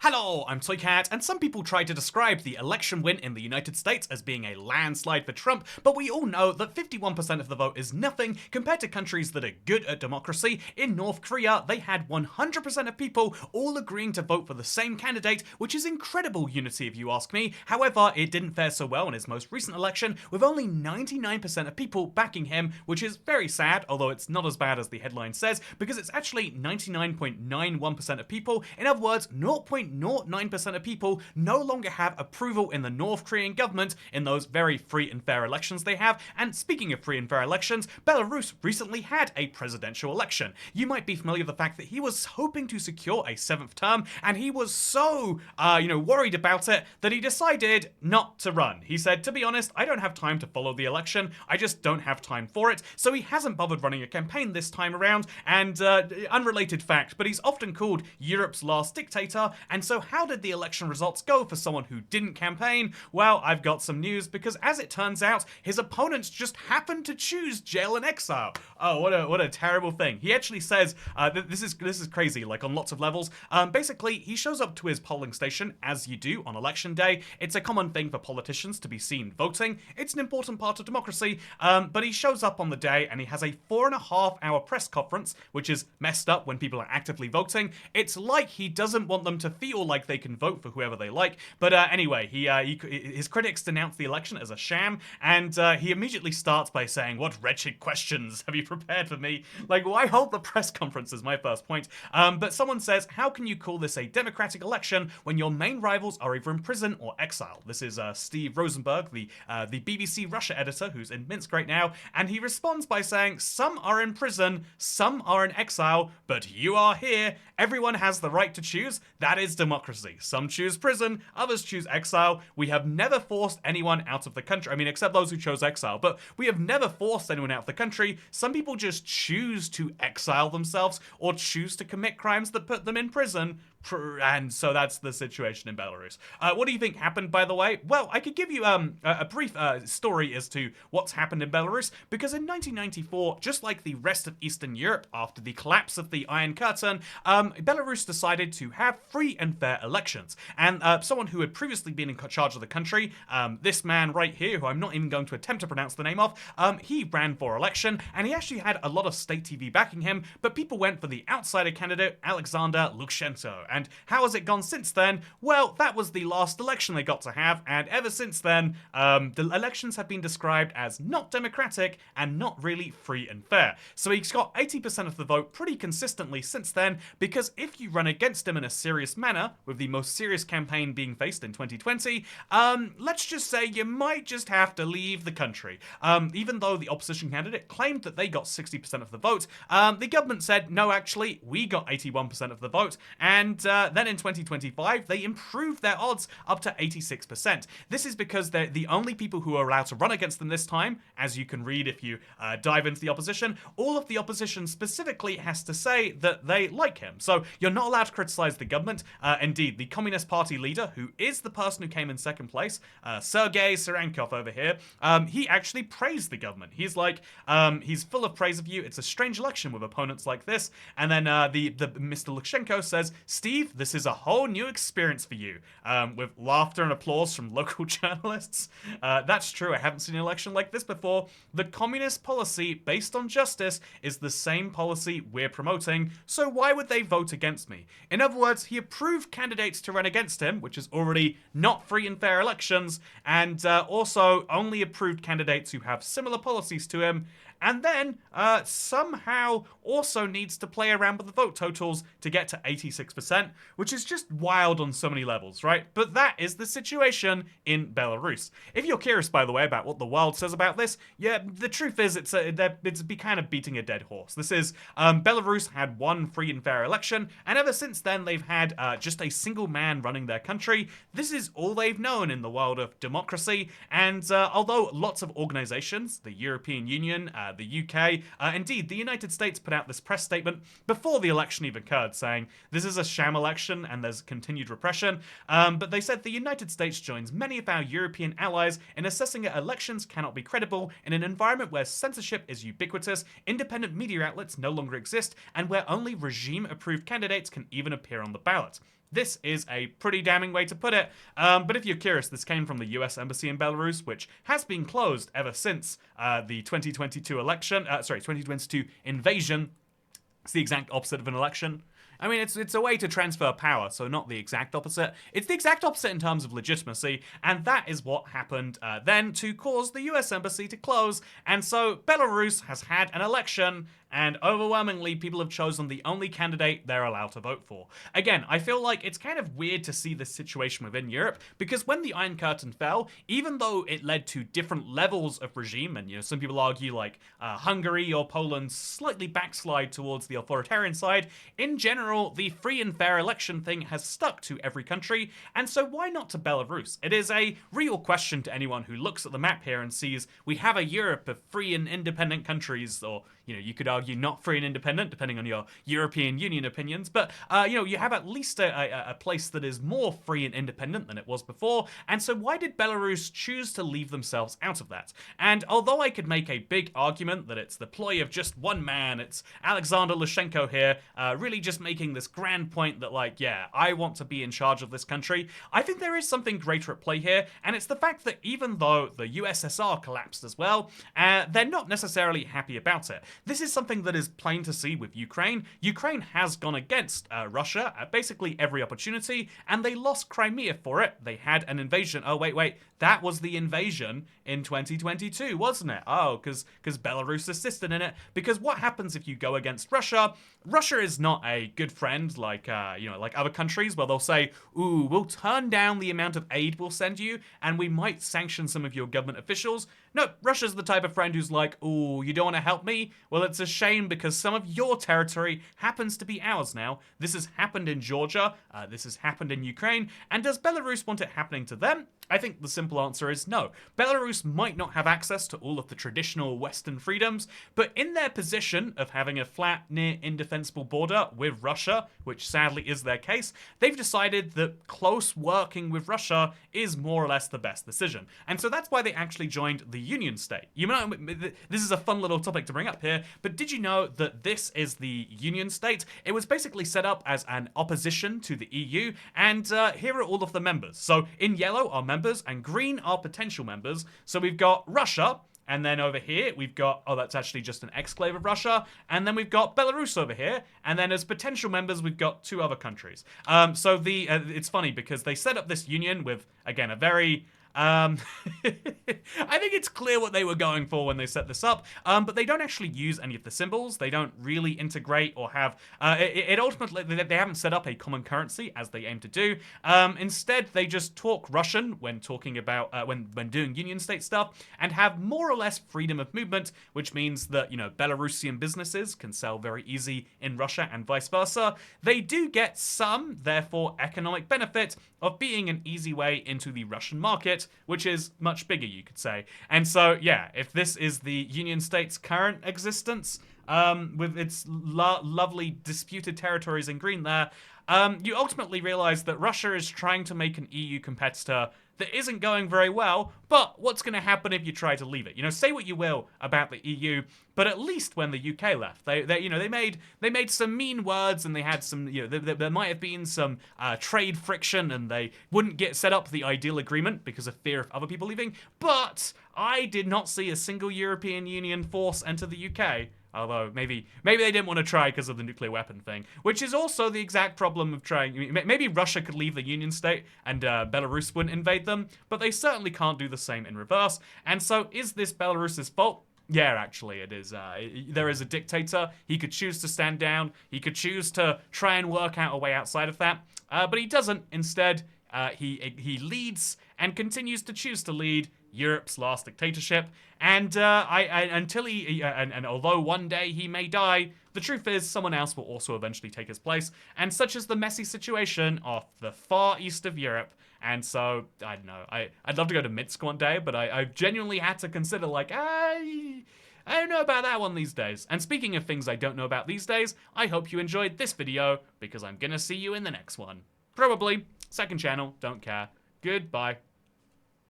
Hello, I'm Toycat, and some people try to describe the election win in the United States as being a landslide for Trump, but we all know that 51% of the vote is nothing compared to countries that are good at democracy. In North Korea, they had 100% of people all agreeing to vote for the same candidate, which is incredible unity if you ask me. However, it didn't fare so well in his most recent election, with only 99% of people backing him, which is very sad, although it's not as bad as the headline says, because it's actually 99.91% of people. In other words, 0.09% of people no longer have approval in the North Korean government in those very free and fair elections they have. And speaking of free and fair elections, Belarus recently had a presidential election. You might be familiar with the fact that he was hoping to secure a 7th term, and he was so, worried about it that he decided not to run. He said, to be honest, I don't have time to follow the election. I just don't have time for it. So he hasn't bothered running a campaign this time around. And unrelated fact, but he's often called Europe's last dictator. And so how did the election results go for someone who didn't campaign? Well, I've got some news, because as it turns out, his opponents just happened to choose jail and exile. Oh, what a terrible thing. He actually says, this is crazy, like on lots of levels. Basically, he shows up to his polling station, as you do on election day. It's a common thing for politicians to be seen voting. It's an important part of democracy, but he shows up on the day and he has a 4.5-hour press conference, which is messed up when people are actively voting. It's like he doesn't want them to feel like they can vote for whoever they like. But anyway, his critics denounced the election as a sham, and he immediately starts by saying, "What wretched questions have you prepared for me?" Like, why hold the press conference is my first point. But someone says, how can you call this a democratic election when your main rivals are either in prison or exile? This is Steve Rosenberg, the BBC Russia editor, who's in Minsk right now, and he responds by saying, some are in prison, some are in exile, but you are here. Everyone has the right to choose. That is democracy. Some choose prison, others choose exile. We have never forced anyone out of the country. I mean, except those who chose exile, but we have never forced anyone out of the country. Some people just choose to exile themselves or choose to commit crimes that put them in prison. And so that's the situation in Belarus. What do you think happened, by the way? Well, I could give you a brief story as to what's happened in Belarus, because in 1994, just like the rest of Eastern Europe after the collapse of the Iron Curtain, Belarus decided to have free and fair elections. And someone who had previously been in charge of the country, this man right here, who I'm not even going to attempt to pronounce the name of, he ran for election, and he actually had a lot of state TV backing him, but people went for the outsider candidate, Alexander Lukashenko. And how has it gone since then? Well, that was the last election they got to have, and ever since then, the elections have been described as not democratic and not really free and fair. So he's got 80% of the vote pretty consistently since then, because if you run against him in a serious manner, with the most serious campaign being faced in 2020, let's just say you might just have to leave the country. Even though the opposition candidate claimed that they got 60% of the vote, the government said, no, actually, we got 81% of the vote, and then in 2025, they improved their odds up to 86%. This is because they're the only people who are allowed to run against them this time, as you can read if you dive into the opposition. All of the opposition specifically has to say that they like him. So you're not allowed to criticize the government. Indeed, the Communist Party leader, who is the person who came in second place, Sergei Sarankov over here, he actually praised the government. He's like, he's full of praise of you. It's a strange election with opponents like this. And then the Mr. Lukashenko says, Steve, this is a whole new experience for you, with laughter and applause from local journalists. That's true, I haven't seen an election like this before. The communist policy based on justice is the same policy we're promoting, so why would they vote against me? In other words, he approved candidates to run against him, which is already not free and fair elections, and also only approved candidates who have similar policies to him, and then somehow also needs to play around with the vote totals to get to 86%, which is just wild on so many levels, right? But that is the situation in Belarus. If you're curious, by the way, about what the world says about this, yeah, the truth is it's kind of beating a dead horse. This is, Belarus had one free and fair election, and ever since then they've had just a single man running their country. This is all they've known in the world of democracy, and although lots of organizations, the European Union, the UK, indeed the United States put out this press statement before the election even occurred saying this is a sham election and there's continued repression, but they said the United States joins many of our European allies in assessing that elections cannot be credible in an environment where censorship is ubiquitous, independent media outlets no longer exist, and where only regime-approved candidates can even appear on the ballot. this is a pretty damning way to put it. But if you're curious, this came from the US Embassy in Belarus, which has been closed ever since the 2022 election, 2022 invasion. It's the exact opposite of an election. I mean, it's a way to transfer power, so not the exact opposite. It's the exact opposite in terms of legitimacy, and that is what happened then to cause the US Embassy to close. And so Belarus has had an election, and overwhelmingly people have chosen the only candidate they're allowed to vote for. Again, I feel like it's kind of weird to see this situation within Europe, because when the Iron Curtain fell, even though it led to different levels of regime, and some people argue like Hungary or Poland slightly backslide towards the authoritarian side, in general, the free and fair election thing has stuck to every country, and so why not to Belarus? It is a real question to anyone who looks at the map here and sees we have a Europe of free and independent countries, or you could argue not free and independent, depending on your European Union opinions, but, you have at least a place that is more free and independent than it was before, and so why did Belarus choose to leave themselves out of that? And although I could make a big argument that it's the ploy of just one man, it's Alexander Lukashenko here, really just making this grand point that, like, yeah, I want to be in charge of this country, I think there is something greater at play here, and it's the fact that even though the USSR collapsed as well, they're not necessarily happy about it. This is something that is plain to see with Ukraine. Ukraine has gone against Russia at basically every opportunity, and they lost Crimea for it. They had an invasion. Oh, wait. That was the invasion in 2022, wasn't it? Oh, because Belarus assisted in it. Because what happens if you go against Russia? Russia is not a good friend like other countries where they'll say, ooh, we'll turn down the amount of aid we'll send you, and we might sanction some of your government officials. No, Russia's the type of friend who's like, ooh, you don't want to help me? Well, it's a shame because some of your territory happens to be ours now. This has happened in Georgia. This has happened in Ukraine. And does Belarus want it happening to them? I think the simple answer is no. Belarus might not have access to all of the traditional Western freedoms, but in their position of having a flat, near indefensible border with Russia, which sadly is their case, they've decided that close working with Russia is more or less the best decision. And so that's why they actually joined the Union State. You know, this is a fun little topic to bring up here, but did you know that this is the Union State? It was basically set up as an opposition to the EU, and here are all of the members. So in yellow are members, and green are potential members. So we've got Russia, and then over here we've got, oh, that's actually just an exclave of Russia, and then we've got Belarus over here, and then as potential members we've got two other countries. So it's funny because they set up this union with, again, a very I think it's clear what they were going for when they set this up, but they don't actually use any of the symbols. They don't really integrate or have, it ultimately, they haven't set up a common currency as they aim to do. Instead, they just talk Russian when talking about, when doing Union State stuff, and have more or less freedom of movement, which means that, Belarusian businesses can sell very easy in Russia and vice versa. They do get some, therefore, economic benefit of being an easy way into the Russian market, which is much bigger, you could say. And so, yeah, if this is the Union State's current existence, with its lovely disputed territories in green there, you ultimately realize that Russia is trying to make an EU competitor that isn't going very well, but what's going to happen if you try to leave it? Say what you will about the EU, but at least when the UK left, they made some mean words, and they had some, there might have been some trade friction, and they wouldn't set up the ideal agreement because of fear of other people leaving. But I did not see a single European Union force enter the UK. Although, maybe they didn't want to try because of the nuclear weapon thing, which is also the exact problem of trying. Maybe Russia could leave the Union State and Belarus wouldn't invade them, but they certainly can't do the same in reverse. And so, is this Belarus's fault? Yeah, actually, it is. There is a dictator. He could choose to stand down. He could choose to try and work out a way outside of that, but he doesn't. Instead, he leads and continues to choose to lead Europe's last dictatorship, and and although one day he may die, the truth is someone else will also eventually take his place, and such is the messy situation of the far east of Europe. And so, I don't know, I'd love to go to Minsk one day, but I genuinely had to consider, like, I don't know about that one these days. And speaking of things I don't know about these days, I hope you enjoyed this video, because I'm gonna see you in the next one. Probably. Second channel, don't care. Goodbye.